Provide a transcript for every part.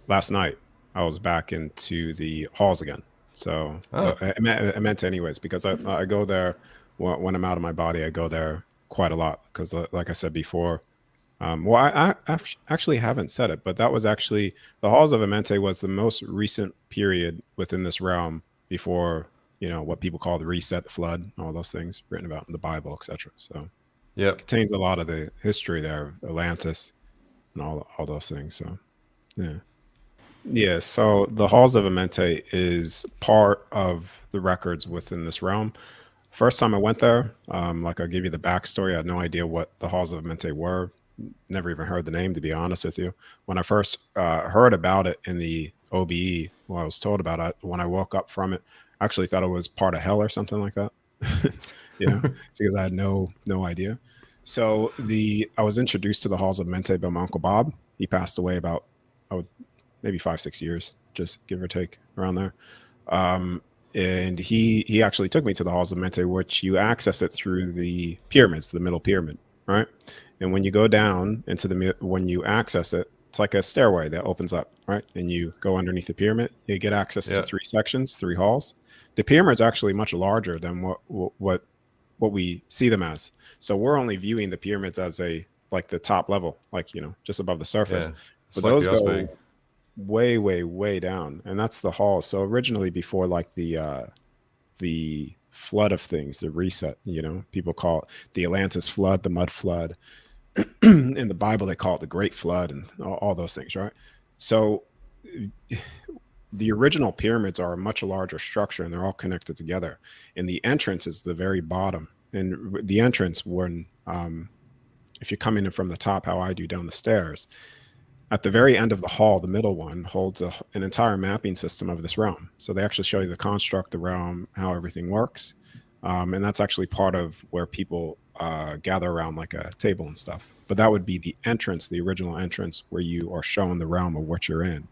last night I was back into the halls again. So Oh, I meant anyways, because I go there when I'm out of my body. I go there quite a lot because, like I said before, well, actually haven't said it, but that was actually the halls of Amente was the most recent period within this realm before what people call the reset, the flood, all those things written about in the Bible, etc. So yep. contains a lot of the history there, Atlantis, and all those things. So yeah. Yeah, so the Halls of Amente is part of the records within this realm. First time I went there, like I'll give you the backstory. I had no idea what the Halls of Mente were. Never even heard the name, to be honest with you. When I first heard about it in the OBE, well, I was told about it when I woke up from it. I actually thought it was part of hell or something like that. Yeah, because I had no idea. So I was introduced to the Halls of Mente by my uncle Bob. He passed away about oh, maybe 5 6 years, just give or take around there. Um, and he actually took me to the halls of Mente, which you access it through the pyramids, the middle pyramid, right? And when you go down into when you access it, it's like a stairway that opens up, right? And you go underneath the pyramid, you get access to Yeah. three sections, three halls. The pyramid's actually much larger than what we see them as. So we're only viewing the pyramids as like the top level, like just above the surface. Yeah. But It's like those the iceberg. go way down, and that's the hall. So originally, before like the flood of things, the reset, people call it the Atlantis flood, the mud flood. In the Bible they call it the great flood, and all those things, right? So the original pyramids are a much larger structure, and they're all connected together, and the entrance is the very bottom. And the entrance, when if you're coming in from the top, how I do down the stairs, at the very end of the hall, the middle one holds an entire mapping system of this realm. So they actually show you the construct, the realm, how everything works. And that's actually part of where people gather around like a table and stuff. But that would be the entrance, the original entrance, where you are shown the realm of what you're in.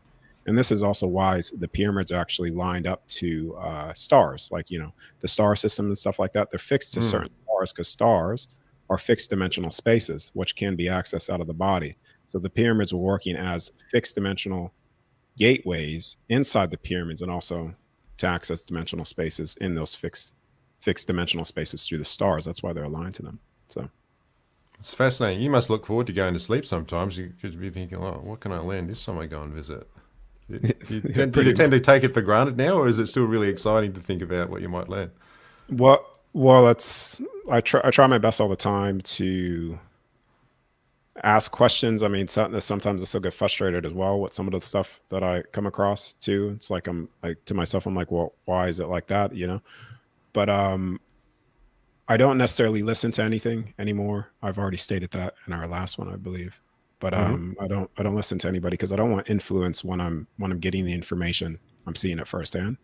And this is also why the pyramids are actually lined up to stars, like, the star system and stuff like that. They're fixed to Mm. certain stars because stars are fixed dimensional spaces, which can be accessed out of the body. So the pyramids were working as fixed dimensional gateways inside the pyramids, and also to access dimensional spaces in those fixed dimensional spaces through the stars. That's why they're aligned to them. So It's fascinating. You must look forward to going to sleep sometimes. You could be thinking, oh, what can I learn this time I go and visit? yeah, Do you pretty tend much. to take it for granted now, or is it still really exciting to think about what you might learn? Well, it's I try my best all the time to ask questions. I mean, sometimes I still get frustrated as well with some of the stuff that I come across too. It's like I'm like to myself, I'm like, well, why is it like that? But I don't necessarily listen to anything anymore. I've already stated that in our last one, I believe. But Mm-hmm. I don't listen to anybody because I don't want influence when I'm getting the information. I'm seeing it firsthand.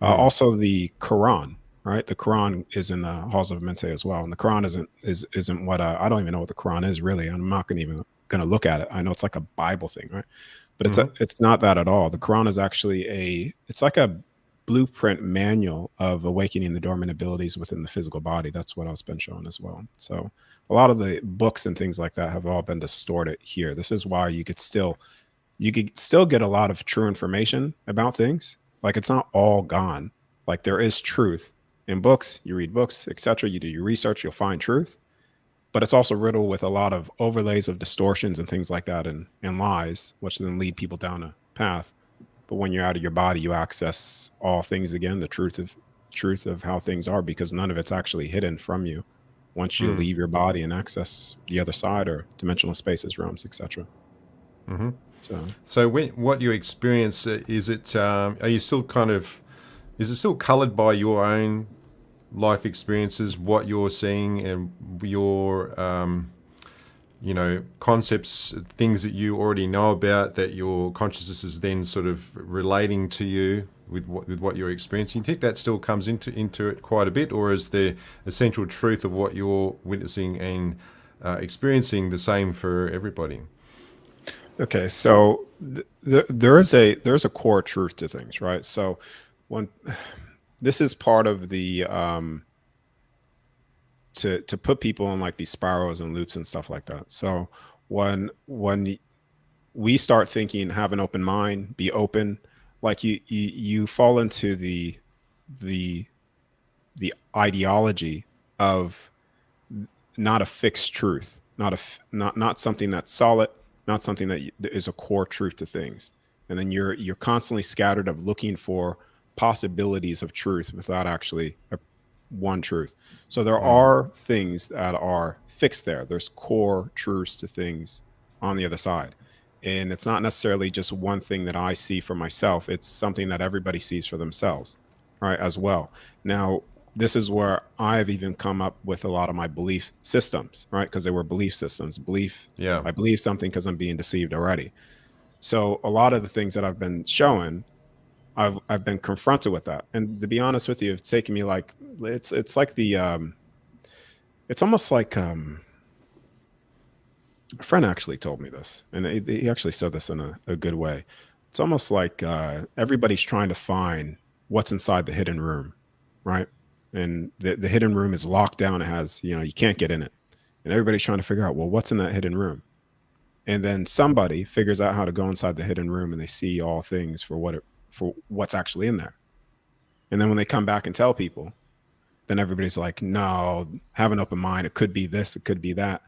Mm. Also, the Quran, right? The Quran is in the halls of Mente as well, and the Quran isn't what I don't even know what the Quran is really. I'm not gonna look at it. I know it's like a Bible thing, right? But Mm-hmm. it's not that at all. The Quran is actually it's like a blueprint manual of awakening the dormant abilities within the physical body. That's what I've been shown as well. So a lot of the books and things like that have all been distorted here. This is why you could still get a lot of true information about things. Like it's not all gone. Like there is truth in books. You read books, etc. You do your research, you'll find truth. But it's also riddled with a lot of overlays of distortions and things like that, and lies, which then lead people down a path. But when you're out of your body, you access all things again, the truth of how things are, because none of it's actually hidden from you once you Mm. leave your body and access the other side or dimensional spaces, realms, etc. Mm-hmm. So So, what you experience is it? Are you still kind of? Is it still coloured by your own life experiences, what you're seeing, and your concepts, things that you already know about that your consciousness is then sort of relating to you with what you're experiencing? You think that still comes into it quite a bit, or is the essential truth of what you're witnessing and experiencing the same for everybody? okay, so there is a core truth to things, right? So when this is part of the to put people in like these spirals and loops and stuff like that. So when we start thinking, have an open mind, be open, like you fall into the the ideology of not a fixed truth, not something that's solid, not something that is a core truth to things. And then you're constantly scattered of looking for possibilities of truth without actually one truth. So there are things that are fixed there. There's core truths to things on the other side. And it's not necessarily just one thing that I see for myself. It's something that everybody sees for themselves, right, as well. Now, this is where I've even come up with a lot of my belief systems, right? Because they were belief systems. Yeah. I believe something because I'm being deceived already. So a lot of the things that I've been showing, I've been confronted with that. And to be honest with you, it's taken me like it's like it's almost like a friend actually told me this, and he actually said this in a good way. It's almost like everybody's trying to find what's inside the hidden room, right? And the hidden room is locked down. It has, you can't get in it. And everybody's trying to figure out, well, what's in that hidden room? And then somebody figures out how to go inside the hidden room and they see all things for what's actually in there. And then when they come back and tell people, then everybody's like, no, have an open mind. It could be this, it could be that,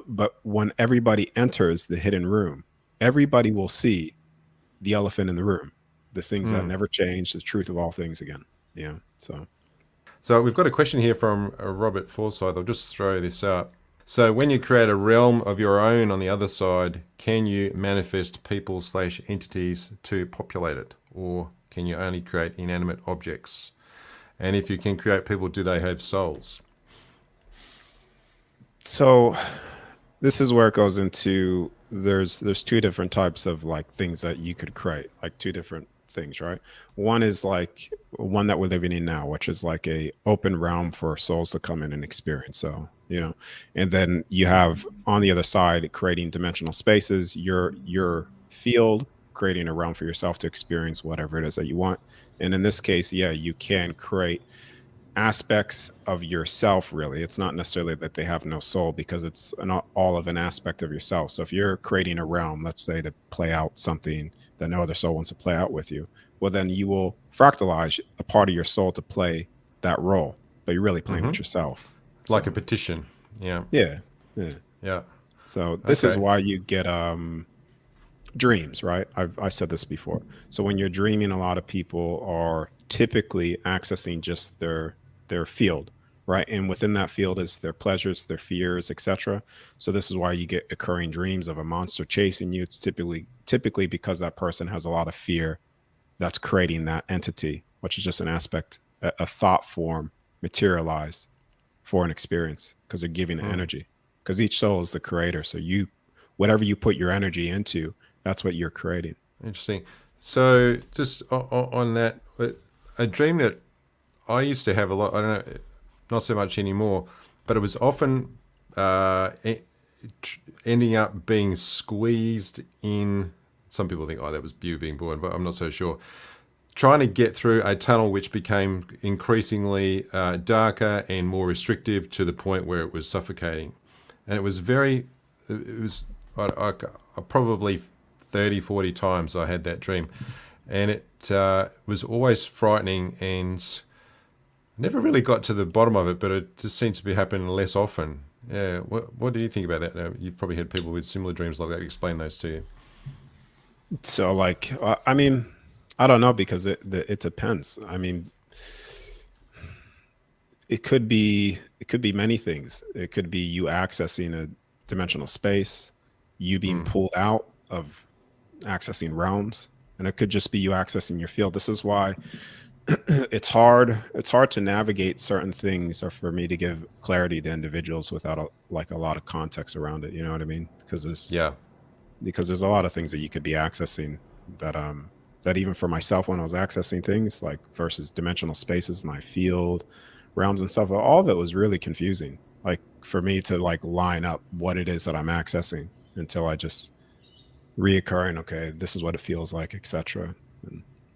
but when everybody enters the hidden room, everybody will see the elephant in the room, the things that never change, the truth of all things again. So we've got a question here from Robert Forsyth. I'll just throw this up. So when you create a realm of your own on the other side, can you manifest people/entities to populate it? Or can you only create inanimate objects? And if you can create people, do they have souls? So this is where it goes into, there's two different types of like things that you could create, like two different things, right? One is like one that we're living in now, which is like a open realm for souls to come in and experience. So, and then you have on the other side creating dimensional spaces, your field, creating a realm for yourself to experience whatever it is that you want. And in this case, yeah, you can create aspects of yourself. Really, it's not necessarily that they have no soul, because it's not all of an aspect of yourself. So if you're creating a realm, let's say, to play out something that no other soul wants to play out with you, well, then you will fractalize a part of your soul to play that role, but you're really playing with yourself. It's like a petition. Yeah. Yeah. So this is why you get dreams, right? I said this before. So when you're dreaming, a lot of people are typically accessing just their field, right? And within that field is their pleasures, their fears, etc. So this is why you get occurring dreams of a monster chasing you. It's typically because that person has a lot of fear that's creating that entity, which is just an aspect, a thought form materialized for an experience, because they're giving it energy. Because each soul is the creator. So whatever you put your energy into, that's what you're creating. Interesting. So just on that, a dream that I used to have a lot, I don't know, not so much anymore, but it was often ending up being squeezed in, some people think, oh, that was you being born, but I'm not so sure. Trying to get through a tunnel which became increasingly darker and more restrictive to the point where it was suffocating. And it was I probably 30, 40 times I had that dream. And it was always frightening, and never really got to the bottom of it, but it just seems to be happening less often. Yeah. What do you think about that? Now, you've probably had people with similar dreams like that. Explain those to you. So like, I mean, I don't know, because it depends. I mean, it could be many things. It could be you accessing a dimensional space, you being pulled out of accessing realms, and it could just be you accessing your field. This is why it's hard to navigate certain things, or for me to give clarity to individuals without a lot of context around it. You know what I mean? Because there's a lot of things that you could be accessing that even for myself, when I was accessing things like versus dimensional spaces, my field, realms and stuff, all of it was really confusing. Like for me to like line up what it is that I'm accessing, until I just reoccurring, okay, this is what it feels like, etc.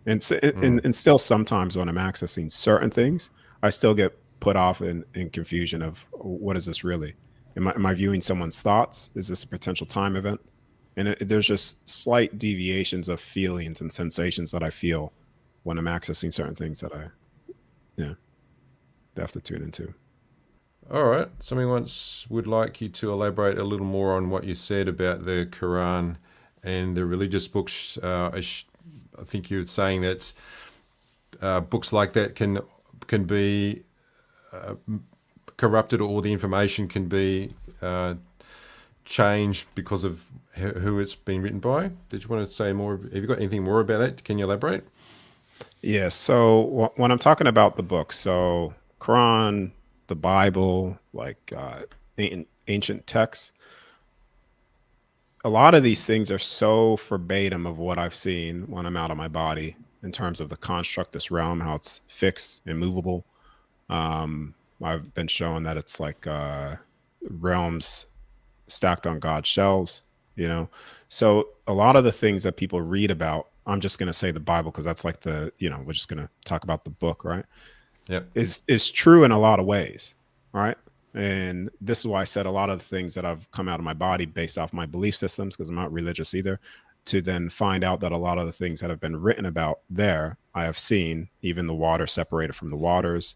And still sometimes when I'm accessing certain things, I still get put off in confusion of what is this really? Am I viewing someone's thoughts? Is this a potential time event? and there's just slight deviations of feelings and sensations that I feel when I'm accessing certain things that I, yeah, have to tune into. All right. Somebody once would like you to elaborate a little more on what you said about the Quran and the religious books. I think you were saying that books like that can be corrupted, or the information can be changed because of who it's been written by. Did you want to say more? Have you got anything more about that? Can you elaborate? Yeah. So when I'm talking about the books, so Quran, the Bible, like ancient texts, a lot of these things are so verbatim of what I've seen when I'm out of my body in terms of the construct, this realm, how it's fixed, immovable. I've been shown that it's like realms stacked on God's shelves, you know. So a lot of the things that people read about, I'm just going to say the Bible because that's like the, we're just going to talk about the book, right? Yep. Is true in a lot of ways, right? And this is why I said a lot of the things that I've come out of my body based off my belief systems, because I'm not religious either, to then find out that a lot of the things that have been written about there, I have seen, even the water separated from the waters.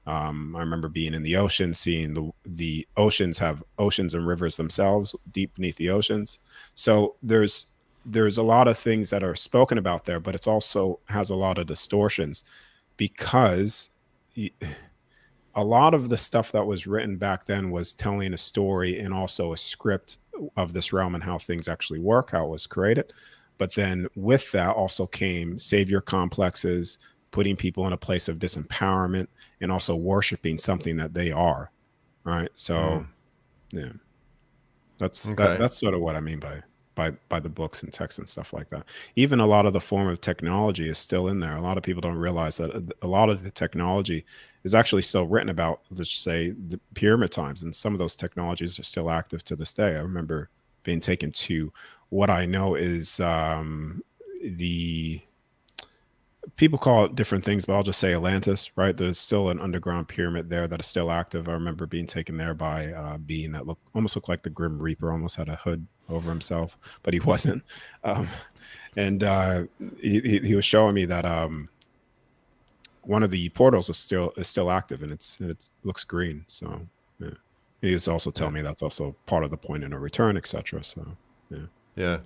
I remember being in the ocean, seeing the oceans have oceans and rivers themselves deep beneath the oceans. So there's a lot of things that are spoken about there, but it's also has a lot of distortions because a lot of the stuff that was written back then was telling a story and also a script of this realm and how things actually work, how it was created. But then with that also came savior complexes, putting people in a place of disempowerment, and also worshiping something that they are. Right. So yeah, that's Okay. that's sort of what I mean by the books and texts and stuff like that. Even a lot of the form of technology is still in there. A lot of people don't realize that a lot of the technology is actually still written about, let's say, the pyramid times, and some of those technologies are still active to this day. I remember being taken to what I know is the people call it different things, but I'll just say Atlantis, right? There's still an underground pyramid there that is still active. I remember being taken there by a being that almost looked like the Grim Reaper, almost had a hood over himself, but he wasn't. Um, and he was showing me that one of the portals is still active, and it looks green. So yeah. He was also telling me that's also part of the point in a return, etc. So yeah. Yeah.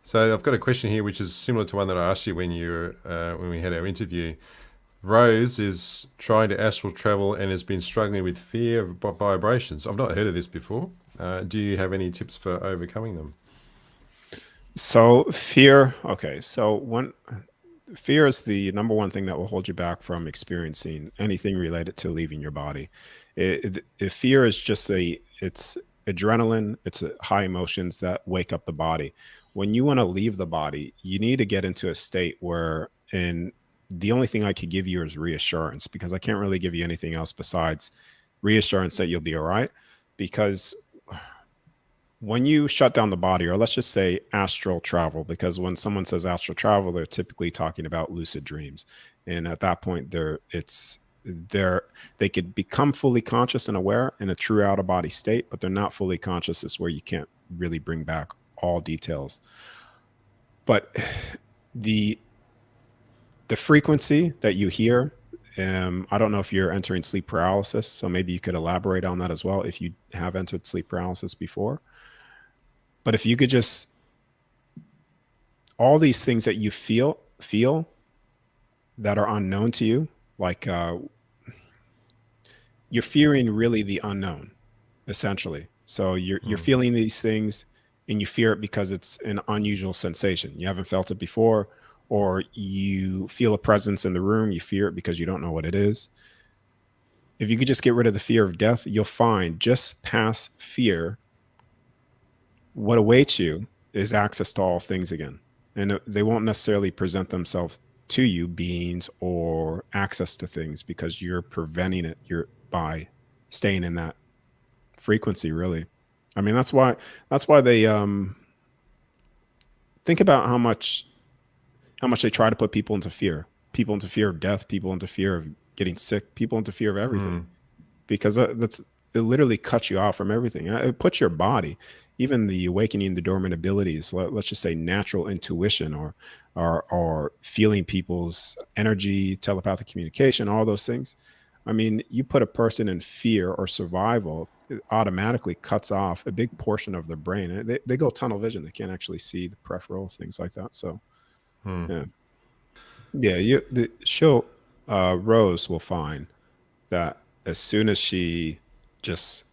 So I've got a question here, which is similar to one that I asked you when we had our interview. Rose is trying to astral travel and has been struggling with fear of vibrations. I've not heard of this before. Do you have any tips for overcoming them? So fear. Okay. So fear is the number one thing that will hold you back from experiencing anything related to leaving your body. Fear is just it's adrenaline. It's high emotions that wake up the body. When you want to leave the body, you need to get into a state where, and the only thing I could give you is reassurance, because I can't really give you anything else besides reassurance that you'll be all right. Because when you shut down the body, or let's just say astral travel, because when someone says astral travel, they're typically talking about lucid dreams. And at that point, they could become fully conscious and aware in a true out of body state, but they're not fully conscious. Is where you can't really bring back all details. But the frequency that you hear, I don't know if you're entering sleep paralysis, so maybe you could elaborate on that as well if you have entered sleep paralysis before. But if you could just, all these things that you feel that are unknown to you, like you're fearing really the unknown, essentially. So you're feeling these things, and you fear it because it's an unusual sensation. You haven't felt it before, or you feel a presence in the room. You fear it because you don't know what it is. If you could just get rid of the fear of death, you'll find just past fear, what awaits you is access to all things again. And they won't necessarily present themselves to you, beings or access to things, because you're preventing it by staying in that frequency, really. I mean, that's why they think about how much they try to put people into fear of death, people into fear of getting sick, people into fear of everything, because it literally cuts you off from everything. It puts your body even the awakening the dormant abilities, let's just say natural intuition, or feeling people's energy, telepathic communication, all those things. I mean, you put a person in fear or survival, it automatically cuts off a big portion of their brain. They go tunnel vision. They can't actually see the peripheral, things like that. So, yeah. Yeah, she'll, Rose will find that as soon as she just,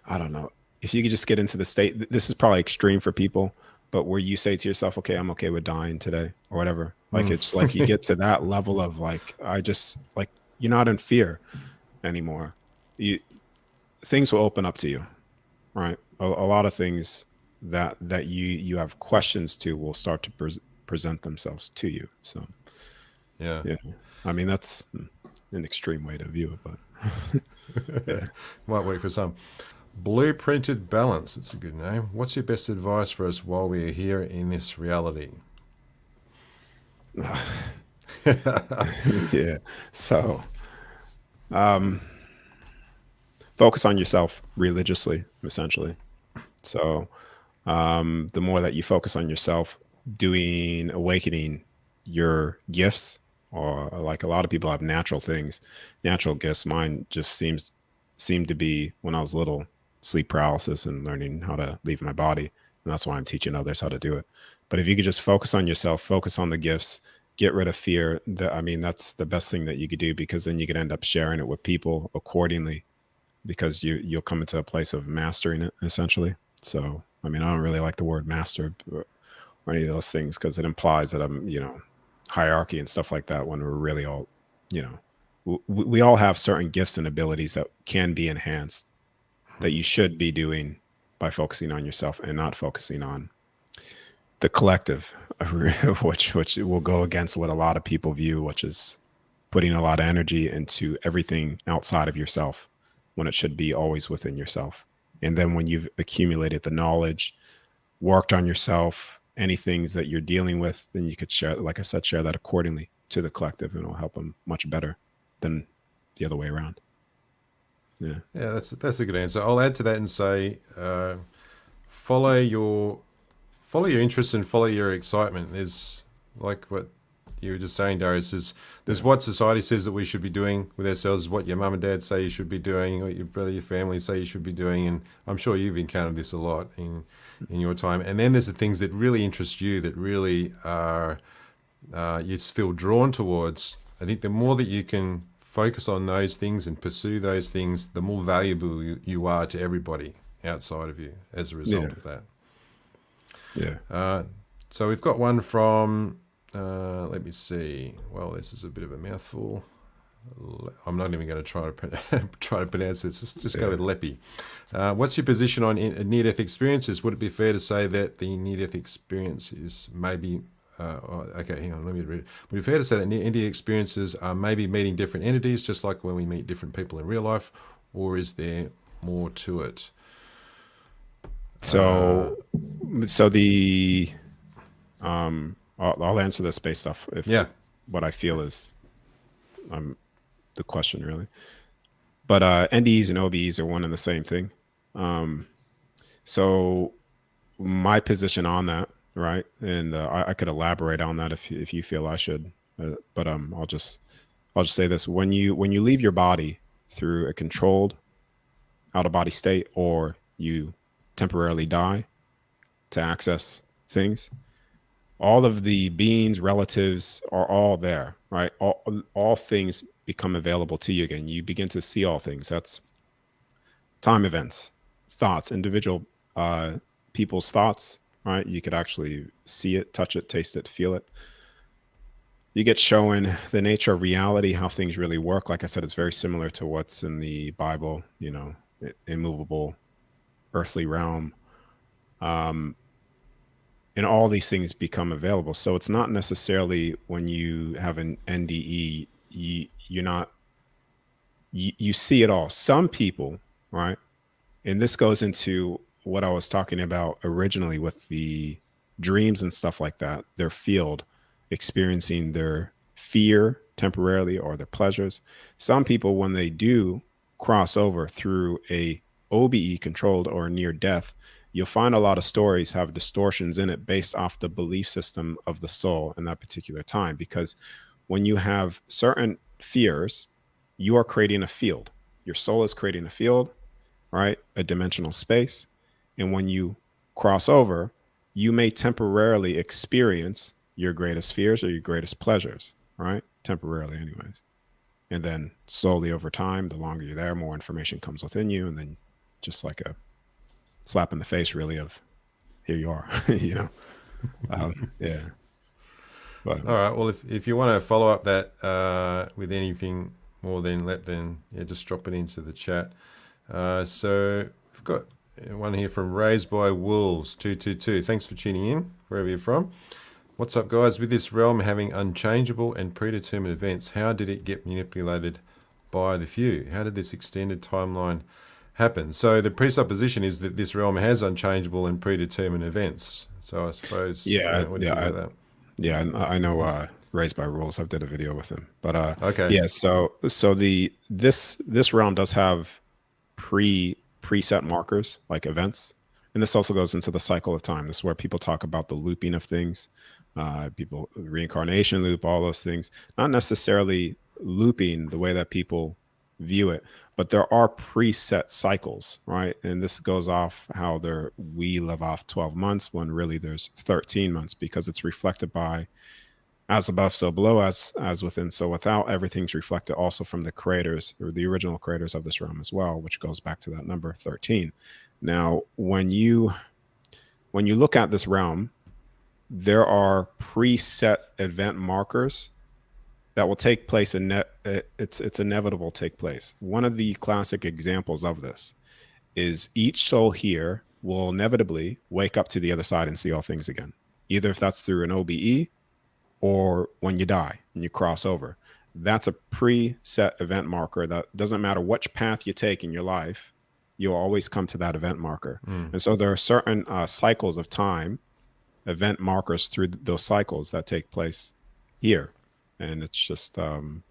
I don't know, if you could just get into the state, this is probably extreme for people, but where you say to yourself, okay, I'm okay with dying today or whatever. Like, it's like you get to that level of like, I just like, you're not in fear anymore. Things will open up to you, right? A lot of things that you have questions to will start to present themselves to you. So, Yeah. I mean, that's an extreme way to view it, but Might work for some. Blueprinted Balance. It's a good name. What's your best advice for us while we are here in this reality? yeah. So, focus on yourself religiously, essentially. So, the more that you focus on yourself, awakening your gifts, or like a lot of people have natural things, natural gifts. Mine just seemed to be when I was little, sleep paralysis and learning how to leave my body. And that's why I'm teaching others how to do it. But if you could just focus on yourself, focus on the gifts, get rid of fear, I mean, that's the best thing that you could do, because then you could end up sharing it with people accordingly, because you'll come into a place of mastering it, essentially. So, I mean, I don't really like the word master or any of those things, because it implies that I'm, hierarchy and stuff like that, when we're really all, we all have certain gifts and abilities that can be enhanced, that you should be doing by focusing on yourself and not focusing on the collective, which will go against what a lot of people view, which is putting a lot of energy into everything outside of yourself, when it should be always within yourself. And then when you've accumulated the knowledge, worked on yourself, any things that you're dealing with, then you could share, like I said, share that accordingly to the collective, and it'll help them much better than the other way around. Yeah. Yeah, that's a good answer. I'll add to that and say, follow your interests and follow your excitement. There's, like what you were just saying, Darius, there's what society says that we should be doing with ourselves, what your mum and dad say you should be doing, what your brother, your family say you should be doing, and I'm sure you've encountered this a lot in your time. And then there's the things that really interest you, that really are you feel drawn towards. I think the more that you can focus on those things and pursue those things, the more valuable you are to everybody outside of you as a result of that. Yeah. So we've got one from, let me see. Well, this is a bit of a mouthful. I'm not even going to try to pronounce this. Just go with Leppy. What's your position on near-death experiences? Would it be fair to say that the near-death experience is maybe... okay, hang on, let me read it. Would it be fair to say that NDE experiences are maybe meeting different entities, just like when we meet different people in real life, or is there more to it? So I'll answer this based off what I feel is the question, really. But NDEs and OBEs are one and the same thing. So my position on that, right, and I could elaborate on that if you feel I should, but I'll just say this: when you leave your body through a controlled out of body state, or you temporarily die to access things, all of the beings, relatives are all there, right? All things become available to you again. You begin to see all things. That's time events, thoughts, individual people's thoughts, right? You could actually see it, touch it, taste it, feel it. You get shown the nature of reality, how things really work. Like I said, it's very similar to what's in the Bible, immovable, earthly realm. And all these things become available. So it's not necessarily when you have an NDE, you see it all. Some people, right? And this goes into what I was talking about originally with the dreams and stuff like that, their field, experiencing their fear temporarily or their pleasures. Some people, when they do cross over through a OBE controlled or near death, you'll find a lot of stories have distortions in it based off the belief system of the soul in that particular time. Because when you have certain fears, you are creating a field. Your soul is creating a field, right? A dimensional space. And when you cross over, you may temporarily experience your greatest fears or your greatest pleasures, right? Temporarily, anyways. And then slowly over time, the longer you're there, more information comes within you. And then just like a slap in the face, really, of here you are, you know? Yeah. But, All right. Well, if you want to follow up that with anything more, then yeah, just drop it into the chat. So we've got one here from Raised by Wolves 222. Thanks for tuning in, wherever you're from. What's up, guys? With this realm having unchangeable and predetermined events, how did it get manipulated by the few? How did this extended timeline happen? So the presupposition is that this realm has unchangeable and predetermined events. So I suppose, what do you think about that? Yeah, I know Raised by Rules. I've did a video with him. But Okay. yeah, so this realm does have preset markers, like events. And this also goes into the cycle of time. This is where people talk about the looping of things, people reincarnation loop, all those things. Not necessarily looping the way that people view it, but there are preset cycles, right? And this goes off how we live off 12 months when really there's 13 months, because it's reflected by as above, so below, as within, so without. Everything's reflected also from the creators, or the original creators of this realm as well, which goes back to that number 13. Now, when you look at this realm, there are preset event markers that will take place, and it's inevitable to take place. One of the classic examples of this is each soul here will inevitably wake up to the other side and see all things again, either if that's through an OBE or when you die and you cross over. That's a preset event marker that doesn't matter which path you take in your life, you'll always come to that event marker. And so there are certain cycles of time, event markers through those cycles that take place here. And it's just,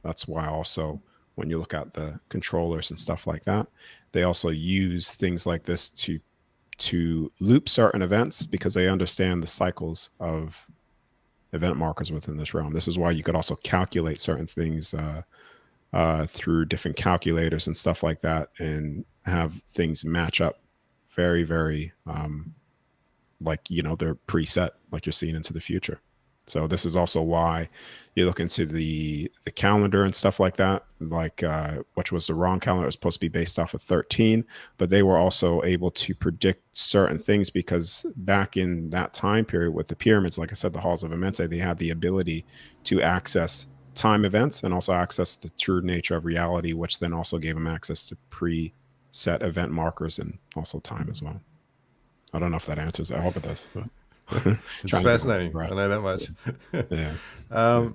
that's why also when you look at the controllers and stuff like that, they also use things like this to loop certain events, because they understand the cycles of event markers within this realm. This is why you could also calculate certain things through different calculators and stuff like that, and have things match up very, very like, they're preset, like you're seeing into the future. So this is also why you look into the calendar and stuff like that, like which was the wrong calendar. It was supposed to be based off of 13, but they were also able to predict certain things, because back in that time period with the pyramids, like I said, the halls of Amente, they had the ability to access time events and also access the true nature of reality, which then also gave them access to preset event markers and also time as well. I don't know if that answers it. I hope it does. But it's fascinating. Right. I know that much. Yeah. I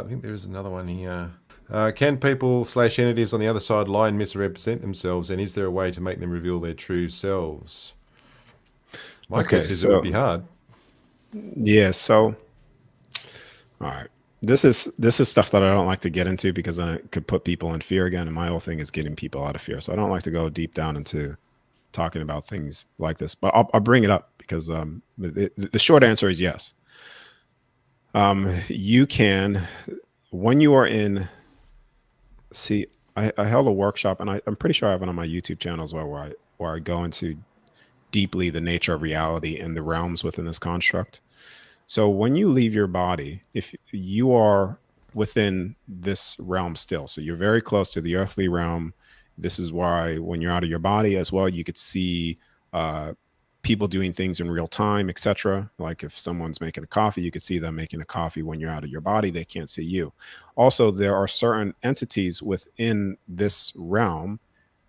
think there is another one here. Can people / entities on the other side lie and misrepresent themselves, and is there a way to make them reveal their true selves? My guess is it would be hard. Yeah. So, all right. This is stuff that I don't like to get into, because then it could put people in fear again. And my whole thing is getting people out of fear. So I don't like to go deep down into talking about things like this, but I'll bring it up, because the short answer is yes. You can, when you are in, see, I held a workshop, and I'm pretty sure I have it on my YouTube channel as well, where I go into deeply the nature of reality and the realms within this construct. So when you leave your body, if you are within this realm still, so you're very close to the earthly realm. This is why when you're out of your body as well, you could see people doing things in real time, etc. Like if someone's making a coffee, you could see them making a coffee when you're out of your body. They can't see you. Also, there are certain entities within this realm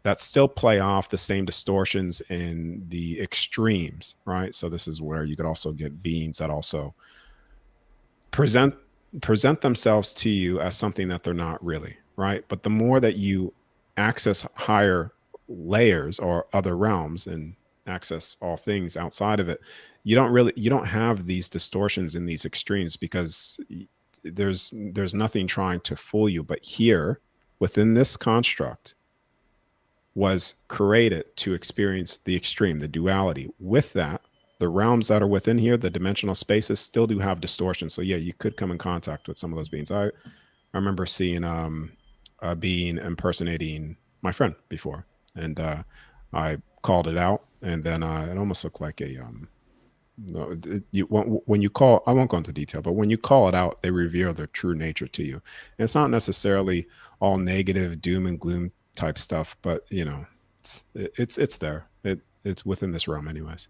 that still play off the same distortions in the extremes, right? So this is where you could also get beings that also present themselves to you as something that they're not really, right? But the more that you access higher layers or other realms and access all things outside of it, you don't have these distortions in these extremes, because there's nothing trying to fool you. But here within this construct, was created to experience the extreme, the duality. With that, the realms that are within here, the dimensional spaces, still do have distortion. So yeah, you could come in contact with some of those beings. I remember seeing a being impersonating my friend before, and I called it out, and then it almost looked like a no, when you call, I won't go into detail, but when you call it out, they reveal their true nature to you. And it's not necessarily all negative, doom and gloom type stuff, but you know, it's there. It's within this realm, anyways.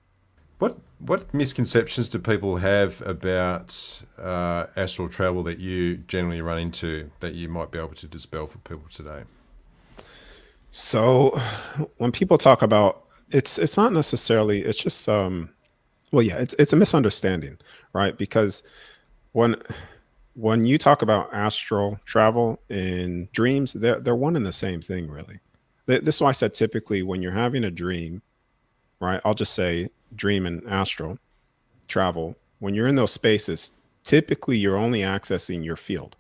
What misconceptions do people have about astral travel that you generally run into that you might be able to dispel for people today? So when people talk about it's not necessarily, it's just well, yeah, it's a misunderstanding, right? Because when when you talk about astral travel and dreams, they're one and the same thing, really. This is why I said typically when you're having a dream, right? I'll just say dream and astral travel. When you're in those spaces, typically you're only accessing your field.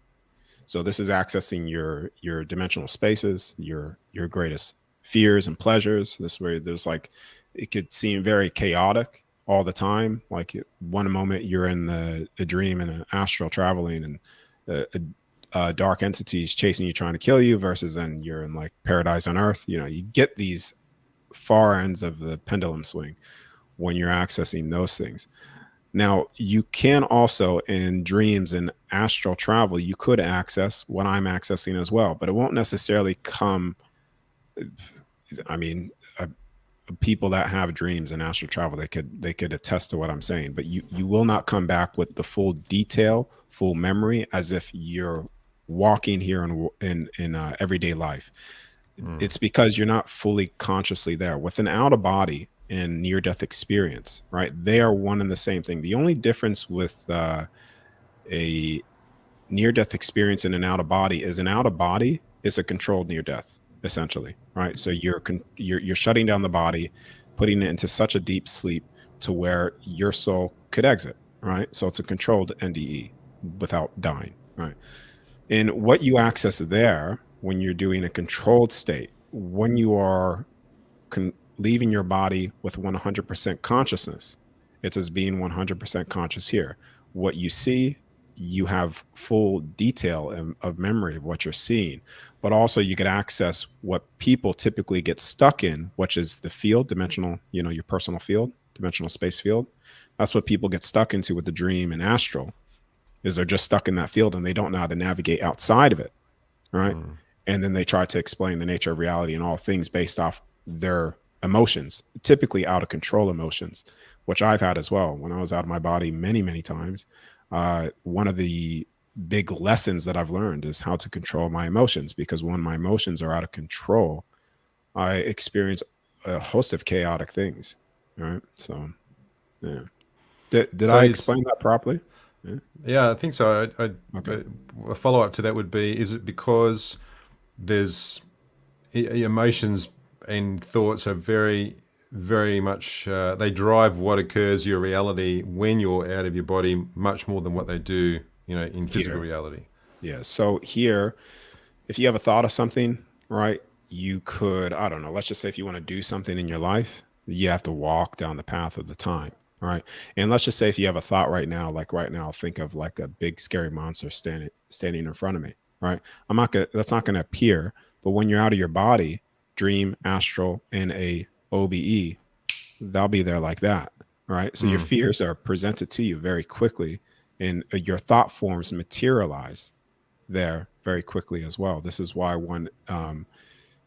So this is accessing your dimensional spaces, your greatest fears and pleasures. This is where there's like, it could seem very chaotic all the time. Like one moment you're in a dream and an astral traveling, and dark entities chasing you, trying to kill you, versus then you're in like paradise on earth. You know, you get these far ends of the pendulum swing when you're accessing those things. Now, you can also, in dreams and astral travel, you could access what I'm accessing as well, but it won't necessarily come. I mean, people that have dreams and astral travel, they could attest to what I'm saying, but you will not come back with the full detail, full memory, as if you're walking here in everyday life. It's because you're not fully consciously there. With an out of body and near death experience, right? They are one and the same thing. The only difference with a near death experience and an out of body is an out of body is a controlled near death, essentially, right? So you're shutting down the body, putting it into such a deep sleep to where your soul could exit, right? So it's a controlled NDE without dying, right? And what you access there when you're doing a controlled state, when you are leaving your body with 100% consciousness, it's as being 100% conscious here. What you see, you have full detail of memory of what you're seeing, but also you get access what people typically get stuck in, which is the field, dimensional, your personal field, dimensional space field. That's what people get stuck into with the dream and astral, is they're just stuck in that field and they don't know how to navigate outside of it, right? And then they try to explain the nature of reality and all things based off their emotions, typically out of control emotions, which I've had as well. When I was out of my body many, many times, one of the big lessons that I've learned is how to control my emotions, because when my emotions are out of control, I experience a host of chaotic things, right? So, yeah. Did So I is explain that properly? Yeah. Yeah, I think so. Okay. A follow up to that would be: is it because there's emotions and thoughts are very, very much they drive what occurs your reality when you're out of your body much more than what they do, in physical Here. reality. Yeah. So here, if you have a thought of something, right, you could, I don't know, let's just say if you want to do something in your life, you have to walk down the path of the time, right? And let's just say if you have a thought right now, like right now, think of like a big scary monster standing in front of me, right? I'm not gonna, that's not gonna appear, but when you're out of your body, dream, astral, and a OBE, they'll be there like that, right? So your fears are presented to you very quickly, and your thought forms materialize there very quickly as well. This is why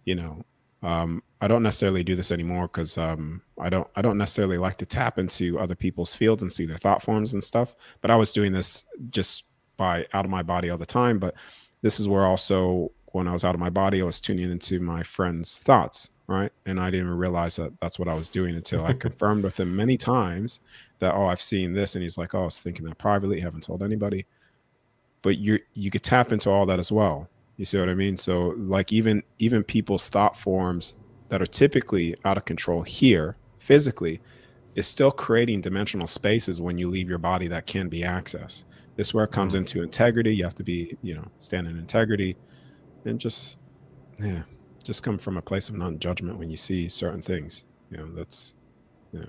you know, I don't necessarily do this anymore because I don't necessarily like to tap into other people's fields and see their thought forms and stuff. But I was doing this just by out of my body all the time. But this is where also when I was out of my body, I was tuning into my friend's thoughts, right? And I didn't even realize that that's what I was doing until I confirmed with him many times that, oh, I've seen this, and he's like, oh, I was thinking that privately, haven't told anybody. But you could tap into all that as well. You see what I mean? So like even people's thought forms that are typically out of control here physically is still creating dimensional spaces when you leave your body that can be accessed. This is where it comes into integrity. You have to be, stand in integrity, and just, yeah, just come from a place of non-judgment when you see certain things. That's yeah.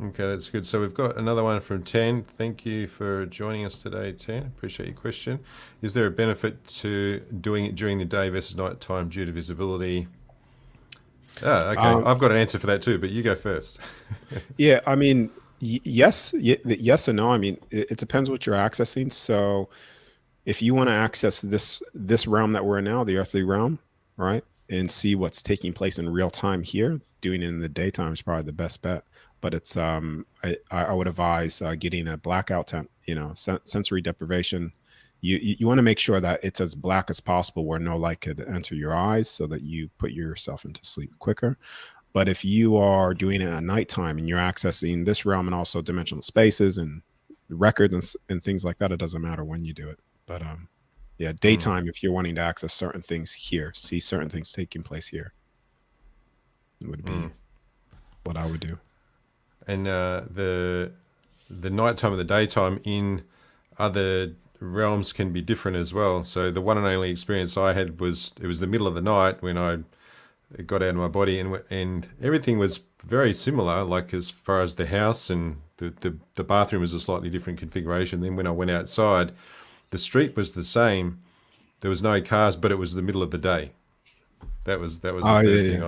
Okay, that's good. So we've got another one from Tan. Thank you for joining us today, Tan. Appreciate your question. Is there a benefit to doing it during the day versus night time due to visibility? Okay. I've got an answer for that too, but you go first. Yeah, I mean, yes, yes and no. I mean, it depends what you're accessing. So if you want to access this realm that we're in now, the earthly realm, right, and see what's taking place in real time here, doing it in the daytime is probably the best bet. But it's I would advise getting a blackout tent. Sensory deprivation. You want to make sure that it's as black as possible, where no light could enter your eyes, so that you put yourself into sleep quicker. But if you are doing it at nighttime and you're accessing this realm and also dimensional spaces and records and things like that, it doesn't matter when you do it. But yeah, daytime, if you're wanting to access certain things here, see certain things taking place here, it would be what I would do. And the nighttime and the daytime in other realms can be different as well. So the one and only experience I had was the middle of the night when I got out of my body, and everything was very similar, like as far as the house, and the bathroom was a slightly different configuration. Then when I went outside, the street was the same. There was no cars, but it was the middle of the day. That was the first thing.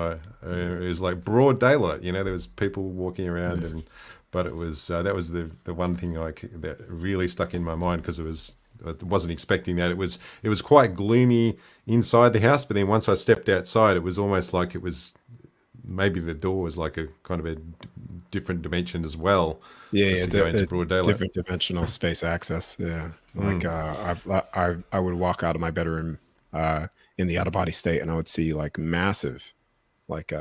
It was like broad daylight. There was people walking around, but it was that was the one thing that really stuck in my mind, because I wasn't expecting that. It was quite gloomy inside the house, but then once I stepped outside, it was almost like it was maybe the door was like a kind of a different dimension as well. Yeah, to go into broad daylight. Different dimensional space access. Yeah, like I would walk out of my bedroom in the out of body state, and I would see like massive, like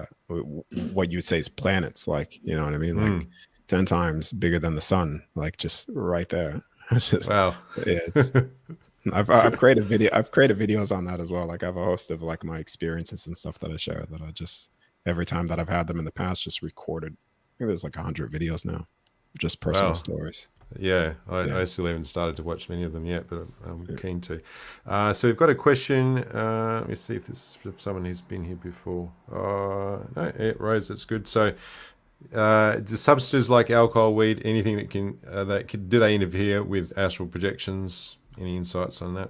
what you would say is planets, like you know what I mean, like 10 times bigger than the sun, like just right there. Wow. Yeah, I've created videos on that as well. Like I have a host of like my experiences and stuff that I share, that I just every time that I've had them in the past just recorded. I think there's like 100 videos now, just personal stories. Yeah, I still haven't started to watch many of them yet, but I'm keen to. So we've got a question. Let me see if this is from someone who's been here before. No, Rose, that's good. So do substances like alcohol, weed, anything do they interfere with astral projections? Any insights on that?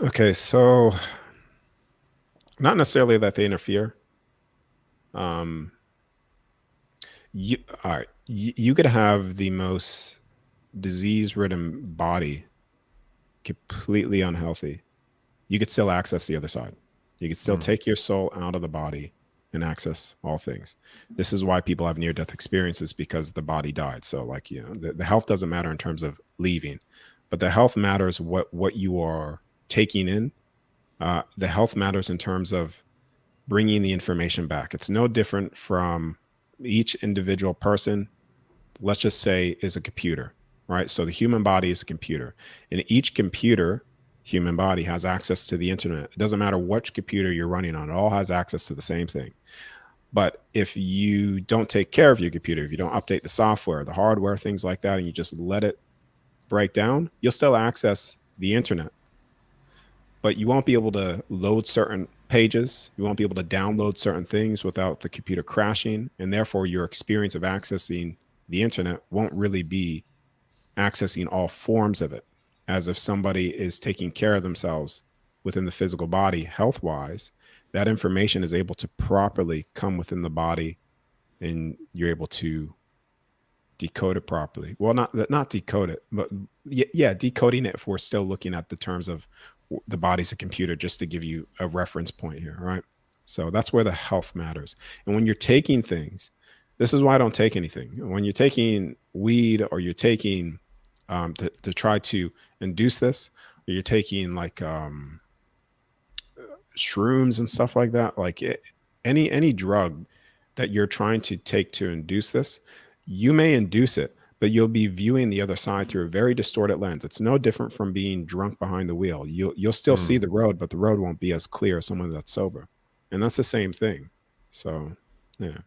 Okay, so not necessarily that they interfere. You could have the most disease-ridden body, completely unhealthy. You could still access the other side. You could still take your soul out of the body and access all things. This is why people have near-death experiences, because the body died. So like, the health doesn't matter in terms of leaving, but the health matters what you are taking in. The health matters in terms of bringing the information back. It's no different from each individual person, let's just say, is a computer, right? So the human body is a computer, and each human body has access to the internet. It doesn't matter which computer you're running on, it all has access to the same thing. But if you don't take care of your computer, if you don't update the software, the hardware, things like that, and you just let it break down, you'll still access the internet, but you won't be able to load certain pages. You won't be able to download certain things without the computer crashing. And therefore your experience of accessing the internet won't really be accessing all forms of it, as if somebody is taking care of themselves within the physical body, health wise, that information is able to properly come within the body, and you're able to decode it properly. Well, not decode it, but yeah, decoding it, if we're still looking at the terms of the body's a computer, just to give you a reference point here, right? So that's where the health matters. And when you're taking things, this is why I don't take anything. When you're taking weed, or you're taking to try to induce this, or you're taking like shrooms and stuff like that, like any drug that you're trying to take to induce this, you may induce it, but you'll be viewing the other side through a very distorted lens. It's no different from being drunk behind the wheel. You'll still see the road, but the road won't be as clear as someone that's sober. And that's the same thing. So, yeah.